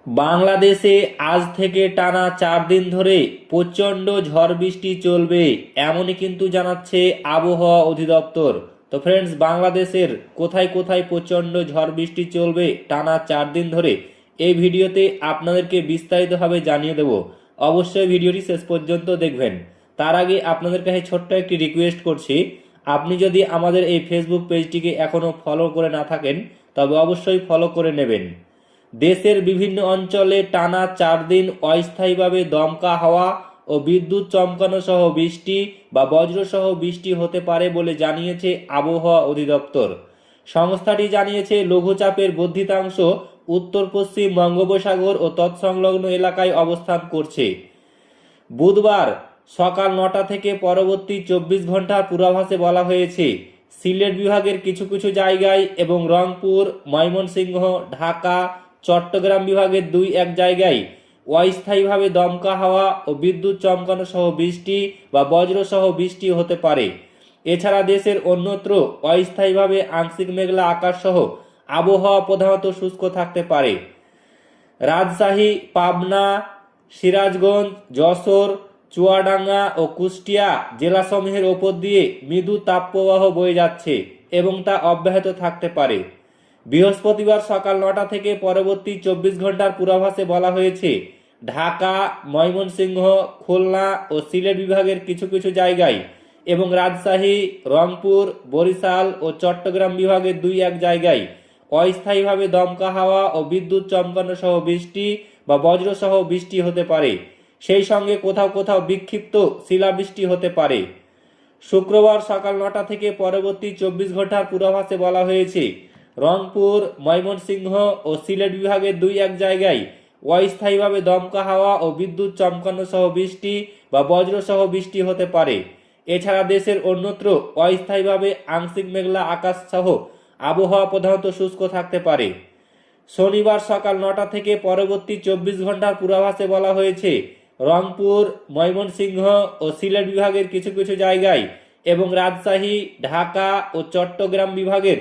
বাংলাদেশে আজ থেকে টানা 4 দিন ধরে প্রচণ্ড ঝড় বৃষ্টি চলবে, এমনই কিন্তু জানাচ্ছে আবহাওয়া অধিদপ্তর। তো ফ্রেন্ডস, বাংলাদেশের কোথায় কোথায় প্রচণ্ড ঝড় বৃষ্টি চলবে টানা 4 দিন ধরে এই ভিডিওতে আপনাদেরকে বিস্তারিতভাবে জানিয়ে দেব। অবশ্যই ভিডিওটি শেষ পর্যন্ত দেখবেন। তার আগে আপনাদের কাছে ছোট্ট একটি রিকোয়েস্ট করছি, আপনি যদি আমাদের এই ফেসবুক পেজটিকে এখনও ফলো করে না থাকেন তবে অবশ্যই ফলো করে নেবেন। দেশের বিভিন্ন অঞ্চলে টানা 4 দিন অস্থায়ীভাবে দমকা হাওয়া ও বিদ্যুৎ চমকানো সহ বৃষ্টি বা বজ্রসহ বৃষ্টি হতে পারে বলে জানিয়েছে আবহাওয়া অধিদপ্তর। সংস্থাটি জানিয়েছে, লঘুচাপের বর্ধিতাংশ উত্তর পশ্চিম বঙ্গোপসাগর ও তৎসংলগ্ন এলাকায় অবস্থান করছে। বুধবার সকাল 9টা থেকে পরবর্তী 24 ঘন্টার পূর্বাভাসে বলা হয়েছে, সিলেট বিভাগের কিছু কিছু জায়গায় এবং রংপুর, ময়মনসিংহ, ঢাকা, চট্টগ্রাম বিভাগের 2-1 জায়গায় অস্থায়ীভাবে দমকা হাওয়া ও বিদ্যুৎ চমকানো সহ বৃষ্টি বা বজ্রসহ বৃষ্টি হতে পারে। এছাড়া দেশের অন্যত্র অস্থায়ীভাবে আংশিক মেঘলা আকাশ সহ আবহাওয়া প্রধানত শুষ্ক থাকতে পারে। রাজশাহী, পাবনা, সিরাজগঞ্জ, যশোর, চুয়াডাঙ্গা ও কুষ্টিয়া জেলাসমূহের ওপর দিয়ে মৃদু তাপপ্রবাহ বয়ে যাচ্ছে এবং তা অব্যাহত থাকতে পারে। বৃহস্পতিবার সকাল 9টা থেকে পরবর্তী 24 ঘন্টার পূর্বাভাসে বলা হয়েছে, ঢাকা, ময়মনসিংহ, খুলনা ও সিলেট বিভাগের কিছু কিছু জায়গায় এবং রাজশাহী, রংপুর, বরিশাল ও চট্টগ্রাম বিভাগের 2-1 জায়গায় অস্থায়ীভাবে দমকা হাওয়া ও বিদ্যুৎ চমকানো সহ বৃষ্টি বা বজ্রসহ বৃষ্টি হতে পারে। সেই সঙ্গে কোথাও কোথাও বিক্ষিপ্ত শিলাবৃষ্টি হতে পারে। শুক্রবার সকাল 9টা থেকে পরবর্তী 24 ঘন্টার পূর্বাভাসে বলা হয়েছে, রংপুর, ময়মনসিংহ ও সিলেট বিভাগের 2-1 জায়গায় অস্থায়ীভাবে দমকা হাওয়া ও বিদ্যুৎ চমকানো সহ বৃষ্টি বা বজ্রসহ বৃষ্টি হতে পারে। এছাড়া দেশের অন্যত্র অস্থায়ীভাবে আংশিক মেঘলা আকাশ সহ আবহাওয়া প্রধানত শুষ্ক থাকতে পারে। শনিবার সকাল 9টা থেকে পরবর্তী 24 ঘন্টার পূর্বাভাসে বলা হয়েছে, রংপুর, ময়মনসিংহ ও সিলেট বিভাগের কিছু কিছু জায়গায় এবং রাজশাহী, ঢাকা ও চট্টগ্রাম বিভাগের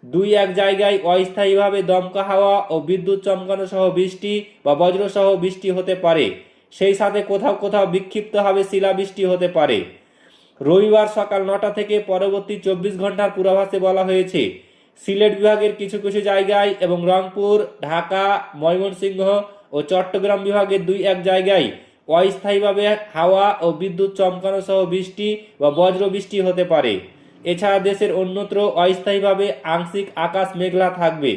2-1 জায়গায় অস্থায়ীভাবে দমকা হাওয়া ও বিদ্যুৎ চমকানো সহ বৃষ্টি বা বজ্রসহ বৃষ্টি হতে পারে। সেই সাথে কোথাও কোথাও বিক্ষিপ্তভাবে শিলাবৃষ্টি হতে পারে। রবিবার সকাল 9টা থেকে পরবর্তী 24 ঘন্টার পূর্বাভাসে বলা হয়েছে, সিলেট বিভাগের কিছু কিছু জায়গায় এবং রংপুর, ঢাকা, ময়মনসিংহ ও চট্টগ্রাম বিভাগের 2-1 জায়গায় অস্থায়ীভাবে হাওয়া ও বিদ্যুৎ চমকানো সহ বৃষ্টি বা বজ্র বৃষ্টি হতে পারে। এছাড়া দেশের অন্যত্র অস্থায়ীভাবে আংশিক আকাশ মেঘলা থাকবে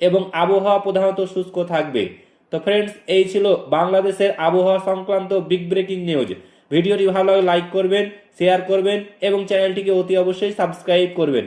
এবং আবহাওয়া প্রধানত শুষ্ক থাকবে। তো ফ্রেন্ডস, এই ছিল বাংলাদেশের আবহাওয়া সংক্রান্ত বিগ ব্রেকিং নিউজ। ভিডিওটি ভালো লাগলে লাইক করবেন, শেয়ার করবেন এবং চ্যানেলটিকে অতি অবশ্যই সাবস্ক্রাইব করবেন।